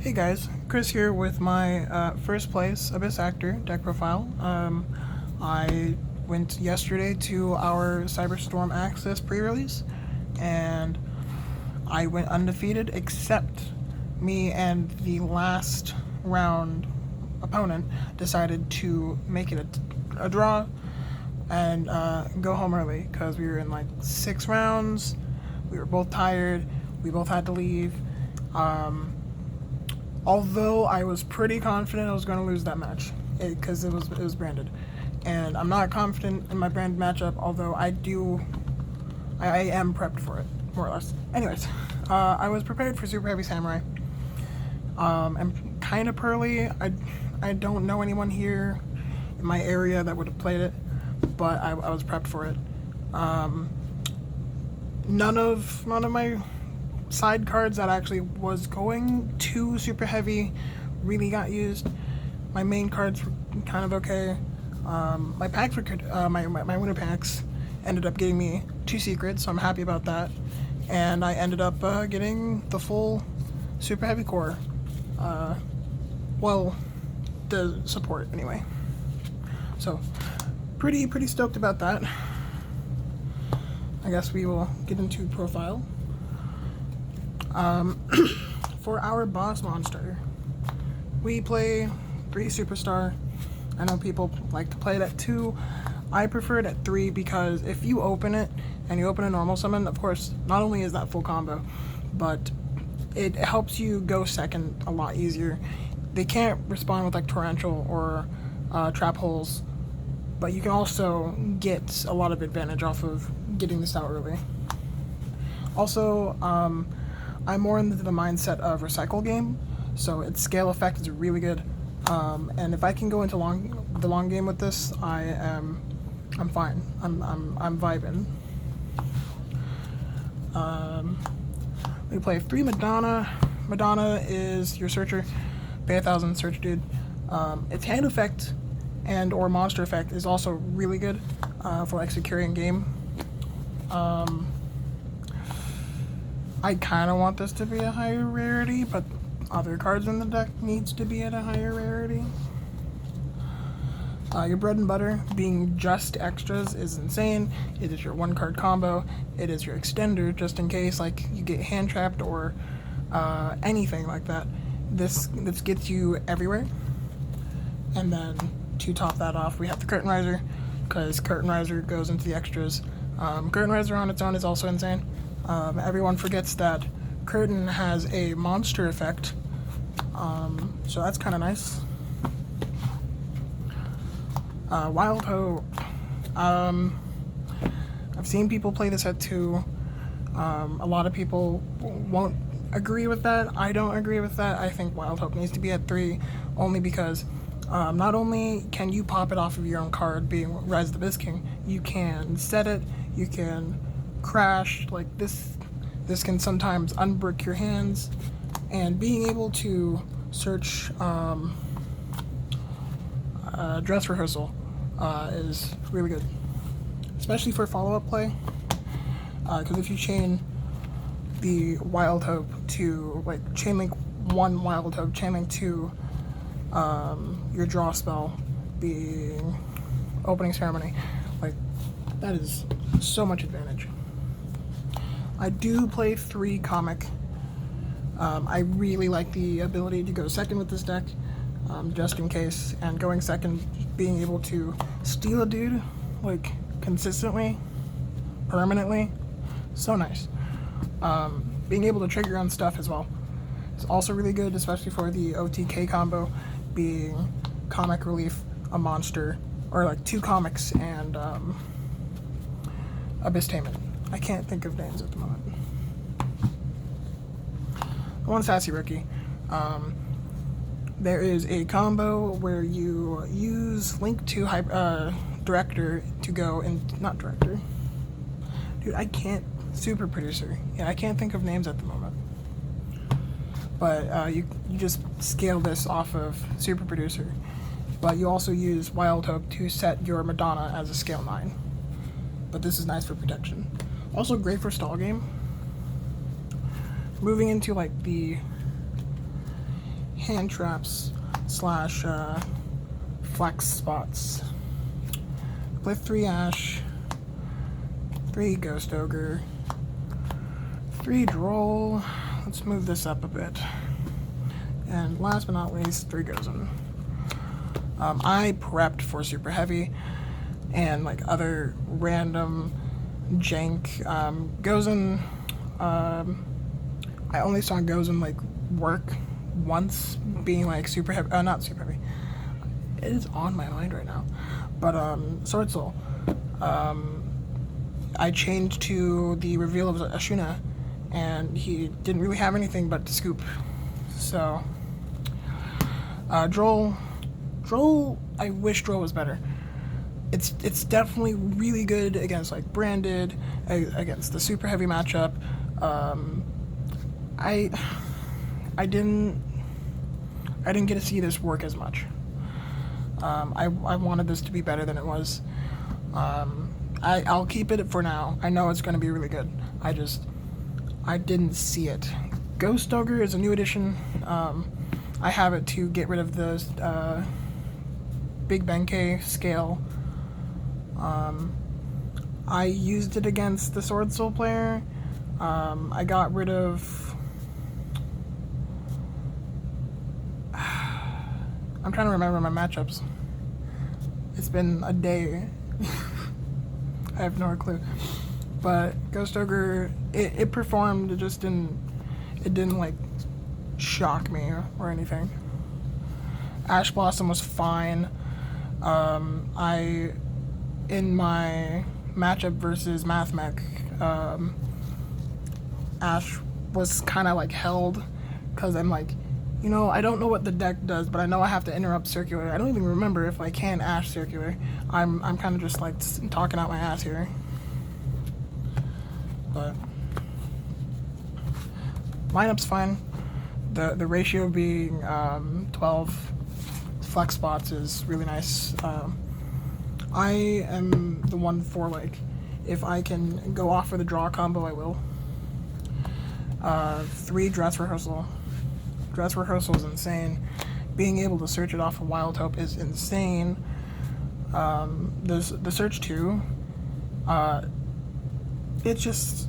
Hey guys, Chris here with my first place Abyss Actor deck profile. I went yesterday to our Cyberstorm Access pre-release, and I went undefeated except me and the last round opponent decided to make it a draw and go home early because we were in like 6 rounds. We were both tired. We both had to leave. Although I was pretty confident I was going to lose that match because it was branded, and I'm not confident in my brand matchup. Although I am prepped for it more or less. Anyways, I was prepared for Super Heavy Samurai. I'm kind of pearly. I don't know anyone here in my area that would have played it, but I was prepped for it. None of my side cards that actually was going to super heavy really got used. My main cards were kind of okay. My packs were good. My winter packs ended up getting me 2 secrets, so I'm happy about that. And I ended up getting the full super heavy core. Well, the support anyway. So pretty stoked about that. I guess we will get into profile. For our boss monster, we play 3 superstar. I know people like to play it at 2. I prefer it at 3 because if you open it and you open a normal summon, of course, not only is that full combo, but it helps you go second a lot easier. They can't respond with like torrential or trap holes, but you can also get a lot of advantage off of getting this out early. Also, I'm more into the mindset of recycle game, so its scale effect is really good. And if I can go into the long game with this, I'm fine. I'm vibing. We play 3 Madonna. Madonna is your searcher. Pay 1,000, search dude. Its hand effect and or monster effect is also really good for like securing game. I kind of want this to be a higher rarity, but other cards in the deck needs to be at a higher rarity. Your bread and butter being just extras is insane. It is your 1-card combo. It is your extender just in case like you get hand trapped or anything like that. This gets you everywhere. And then to top that off, we have the Curtain Riser, because Curtain Riser goes into the extras. Curtain Riser on its own is also insane. Everyone forgets that Curtain has a monster effect, so that's kind of nice. Wild Hope. I've seen people play this at 2. A lot of people won't agree with that. I don't agree with that. I think Wild Hope needs to be at 3, only because not only can you pop it off of your own card, being Rise of the Abyss King, you can set it, you can crash. Like this can sometimes unbrick your hands, and being able to search dress rehearsal is really good, especially for follow-up play, because if you chain the Wild Hope to like chainlink 1 Wild Hope, chainlink 2 your draw spell being opening ceremony, like that is so much advantage. I do play 3 comic. I really like the ability to go second with this deck, just in case, and going second, being able to steal a dude like consistently, permanently, so nice. Being able to trigger on stuff as well is also really good, especially for the OTK combo, being comic relief, a monster, or like 2 comics and Abyss Tainment. I can't think of names at the moment. One sassy rookie. There is a combo where you use Link to Director to go in, not Director. Dude, I can't. Super Producer. Yeah, I can't think of names at the moment. But you just scale this off of Super Producer. But you also use Wild Hope to set your Madonna as a scale 9. But this is nice for protection. Also great for stall game. Moving into like the hand traps slash flex spots. Play 3 Ash, 3 Ghost Ogre, 3 Droll. Let's move this up a bit. And last but not least, 3 Gozen. I prepped for Super Heavy and like other random jank. Gozen, I only saw Gozen like work once, being like super heavy. Not super heavy. It is on my mind right now. But Sword Soul. I changed to the reveal of Ashuna, and he didn't really have anything but to scoop. So Droll, I wish Droll was better. It's definitely really good against like branded, against the super heavy matchup. I didn't get to see this work as much. I wanted this to be better than it was. I'll keep it for now. I know it's going to be really good. I didn't see it. Ghost Ogre is a new addition. I have it to get rid of the Big Benkei scale. I used it against the Sword Soul player. I got rid of... I'm trying to remember my matchups. It's been a day. I have no clue. But Ghost Ogre, it performed. It just didn't like shock me or anything. Ash Blossom was fine. In my matchup versus Mathmech, Ash was kind of like held, because I'm like, I don't know what the deck does, but I know I have to interrupt circular. I don't even remember if I can Ash circular. I'm kind of just like talking out my ass here. But lineup's fine. The ratio being 12 flex spots is really nice. I am the one for like, if I can go off for the draw combo, I will. 3 Dress Rehearsal. Dress Rehearsal is insane. Being able to search it off of Wild Hope is insane. The search too, it just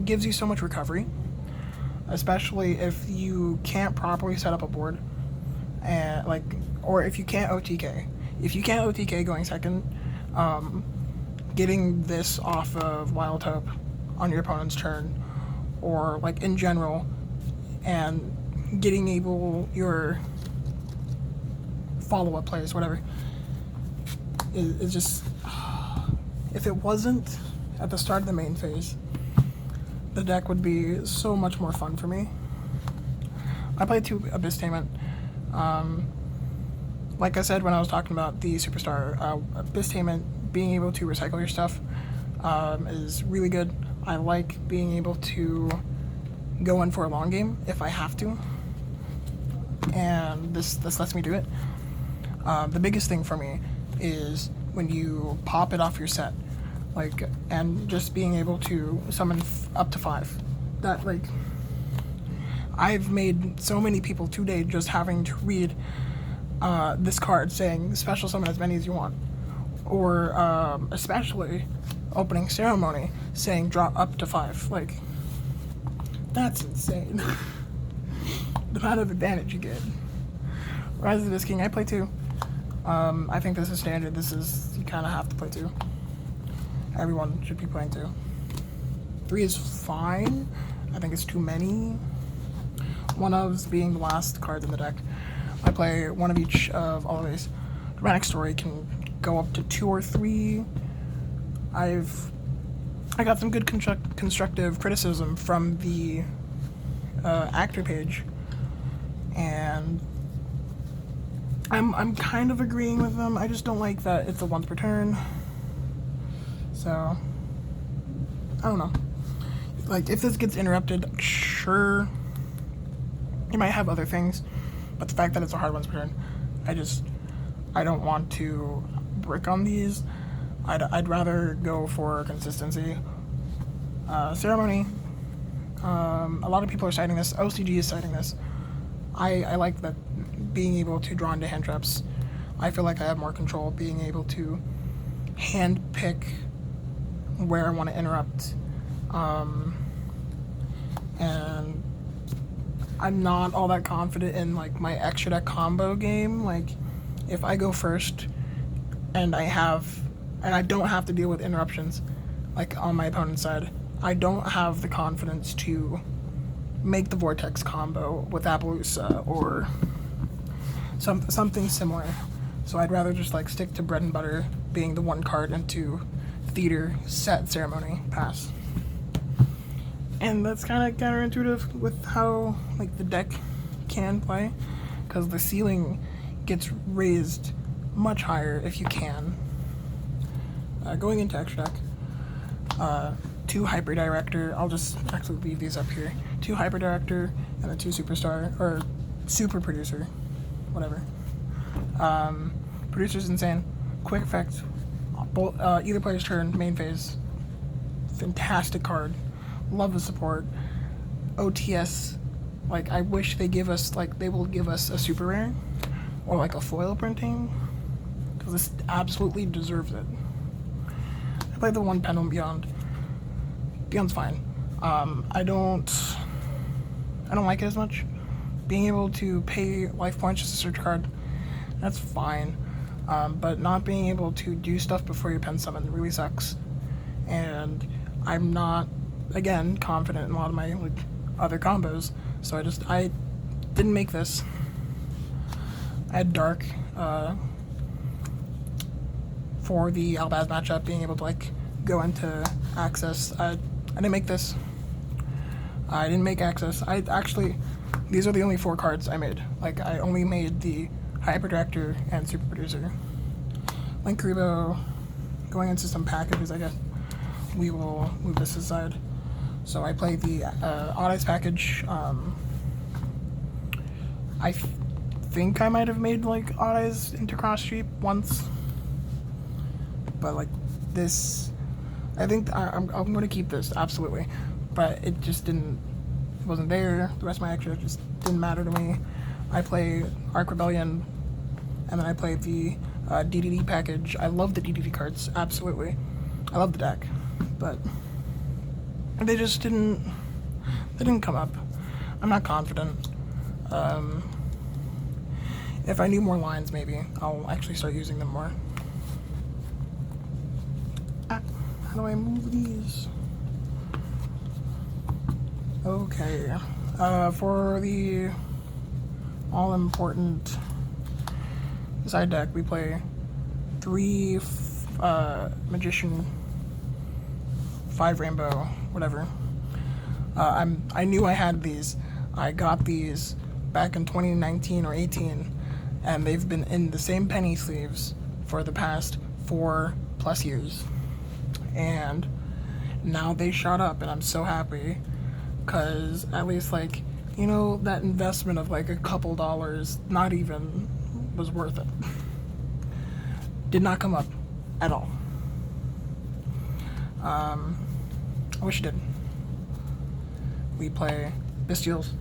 gives you so much recovery, especially if you can't properly set up a board, and or if you can't OTK. If you can't OTK going second, getting this off of Wild Hope on your opponent's turn, or like in general, and getting your follow-up plays, whatever, is just, if it wasn't at the start of the main phase, the deck would be so much more fun for me. I played 2 Abyss Tainment. Like I said when I was talking about the Superstar, Abyss Tainment, being able to recycle your stuff is really good. I like being able to go in for a long game if I have to, and this lets me do it. The biggest thing for me is when you pop it off your set, and just being able to summon up to 5. That, I've made so many people today just having to read this card saying special summon as many as you want, or especially opening ceremony saying draw up to 5. That's insane. The amount of advantage you get. Rise of the Abyss King, I play 2. I think this is standard. You kind of have to play 2. Everyone should be playing 2. 3 is fine. I think it's too many. One ofs being the last cards in the deck. I play one of each of all of these. Dramatic Story can go up to 2 or 3. I got some good constructive criticism from the actor page, and I'm kind of agreeing with them. I just don't like that it's a once per turn. So I don't know. If this gets interrupted, sure, you might have other things, but the fact that it's a hard once per turn, I don't want to brick on these. I'd rather go for consistency. Ceremony, a lot of people are citing this. OCG is citing this. I like that, being able to draw into hand traps. I feel like I have more control, being able to hand pick where I want to interrupt. And I'm not all that confident in like my extra deck combo game. Like if I go first and I don't have to deal with interruptions like on my opponent's side, I don't have the confidence to make the Vortex combo with Appaloosa or something similar. So I'd rather just like stick to bread and butter, being the one card into theater, set, ceremony, pass. And that's kind of counterintuitive with how like the deck can play, because the ceiling gets raised much higher if you can. Going into extra deck, 2 Hyper Director. I'll just actually leave these up here. 2 Hyper Director and a 2 Superstar or Super Producer, whatever. Producer's insane. Quick effect. Either player's turn, main phase. Fantastic card. Love the support. OTS, like I wish they give us they will give us a super rare or like a foil printing, because this absolutely deserves it. I played the 1 Pendulum Beyond. Beyond's fine. I don't like it as much. Being able to pay life points just to search card, that's fine. But not being able to do stuff before your pen summon really sucks. And I'm not, again, confident in a lot of my other combos, so I didn't make this. I had Dark for the Albaz matchup, being able to go into Access. I didn't make this. I didn't make Access. These are the only 4 cards I made. I only made the Hyper Director and Super Producer. Link Karibo, going into some packages, I guess. We will move this aside. So I played the Odd Eyes package. I think I might have made Odd Eyes into Cross Street once, but this, I think I'm going to keep this absolutely, but it just didn't. It wasn't there. The rest of my extra just didn't matter to me. I play Arc Rebellion, and then I played the DDD package. I love the DDD cards, absolutely. I love the deck, but they just didn't come up. I'm not confident. If I knew more lines, maybe I'll actually start using them more. How do I move these? Okay. For the all-important side deck, we play 3 Magician, 5 Rainbow, whatever. I knew I had these. I got these back in 2019 or 18, and they've been in the same penny sleeves for the past 4+ years. And now they shot up, and I'm so happy, because at least that investment of a couple dollars, not even, was worth it. Did not come up at all. I wish it did. We play Bestials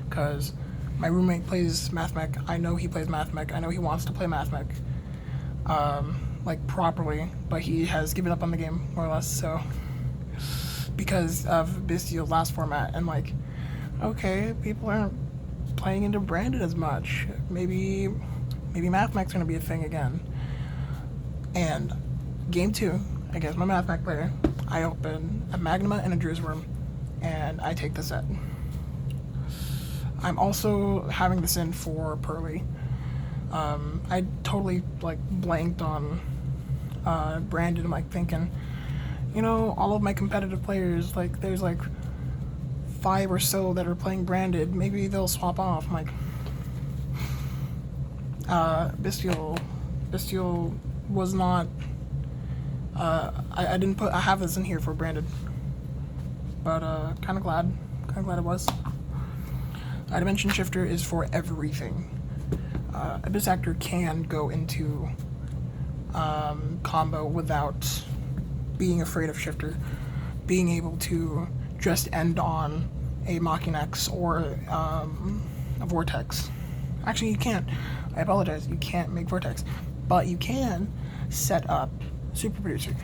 because my roommate plays Mathmech. I know he plays Mathmech. I know he wants to play Mathmech properly, but he has given up on the game, more or less, so because of Bestial's last format, and okay, people aren't playing into Branded as much. Maybe Mathmech's gonna be a thing again. And game 2, against my Mathmech player, I open a Magnuma and a Drew's Worm, and I take the set. I'm also having this in for Pearly. I totally blanked on Branded. I'm thinking, all of my competitive players, there's 5 or so that are playing Branded. Maybe they'll swap off. I'm Bestial was not. I didn't put. I have this in here for Branded, but kind of glad it was. Dimension Shifter is for everything. Abyss Actor can go into combo without being afraid of Shifter, being able to just end on a Mocking X or a vortex. Actually, you can't. I apologize. You can't make vortex, but you can set up super producer.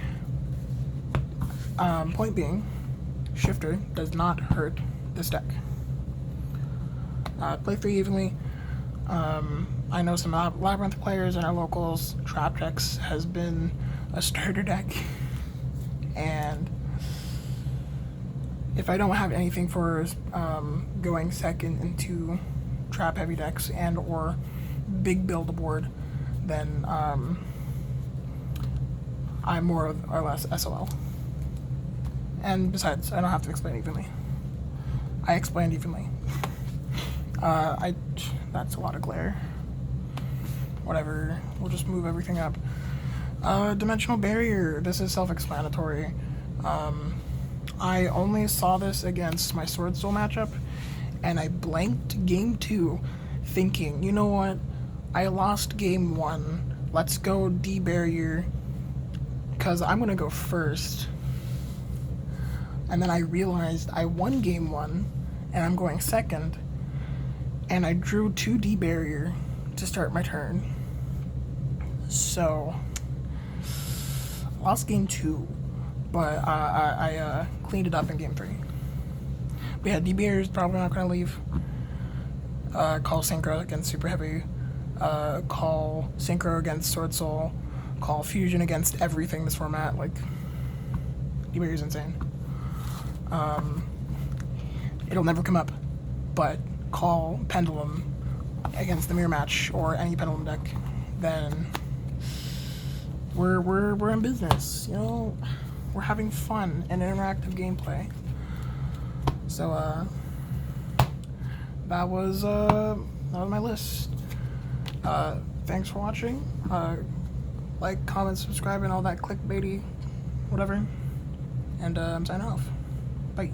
Point being, shifter does not hurt this deck. Play 3 evenly. I know some Labyrinth players in our locals. Trap decks has been a starter deck, and if I don't have anything for going second into trap heavy decks and or big build board, then I'm more or less SOL. And besides, I don't have to explain evenly. I explained evenly. That's a lot of glare. Whatever, we'll just move everything up. Dimensional barrier, this is self-explanatory. I only saw this against my Sword Soul matchup, and I blanked game 2 thinking, you know what, I lost game 1, let's go D-barrier, because I'm going to go first. And then I realized I won game 1, and I'm going second, and I drew 2 D-barrier to start my turn. So, lost game 2, but I cleaned it up in game 3. But yeah, D-barrier is probably not going to leave. Call Synchro against Super Heavy. Call Synchro against Sword Soul. Call Fusion against everything this format. Like, D-barrier is insane. It'll never come up, but call Pendulum against the Mirror Match or any Pendulum deck, then we're in business. You know, we're having fun and interactive gameplay. So that was my list. Thanks for watching. Like, comment, subscribe, and all that clickbaity whatever. And I'm signing off. Bye.